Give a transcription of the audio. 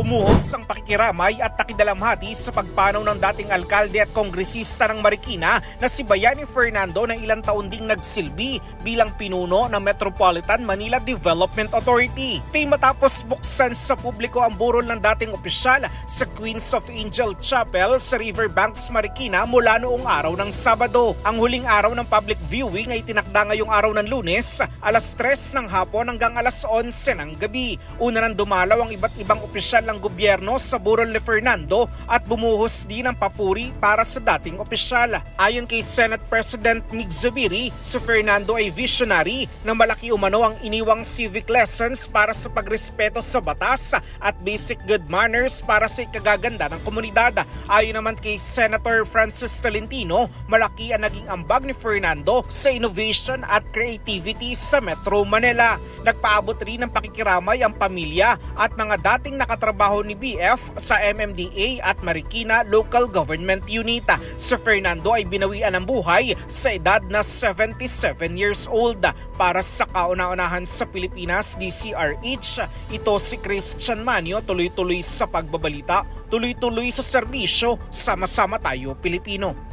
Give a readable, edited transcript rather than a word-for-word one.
Bumuhos ang pakikiramay at takidalamhati sa pagpanaw ng dating alkalde at kongresista ng Marikina na si Bayani Fernando na ilang taon ding nagsilbi bilang pinuno ng Metropolitan Manila Development Authority. Ito'y matapos buksan sa publiko ang burol ng dating opisyal sa Queens of Angel Chapel sa Riverbanks, Marikina mula noong araw ng Sabado. Ang huling araw ng public viewing ay tinakda ngayong araw ng Lunes, alas 3 ng hapon hanggang alas 11 ng gabi. Una nang dumalaw ang iba't ibang opisyal ng gobyerno sa burol ni Fernando at bumuhos din ang papuri para sa dating opisyal. Ayon kay Senate President Mig Zubiri, si Fernando ay visionary na malaki umano ang iniwang civic lessons para sa pagrespeto sa batas at basic good manners para sa ikagaganda ng komunidad. Ayon naman kay Senator Francis Tolentino, malaki ang naging ambag ni Fernando sa innovation at creativity sa Metro Manila. Nagpaabot rin ng pakikiramay ang pamilya at mga dating nakatrabaho ni BF sa MMDA at Marikina Local Government Unit. Si Fernando ay binawian ng buhay sa edad na 77 years old. Para sa kauna-unahan sa Pilipinas, DCRH, ito si Christian Manio, tuloy-tuloy sa pagbabalita, tuloy-tuloy sa serbisyo, sama-sama tayo Pilipino.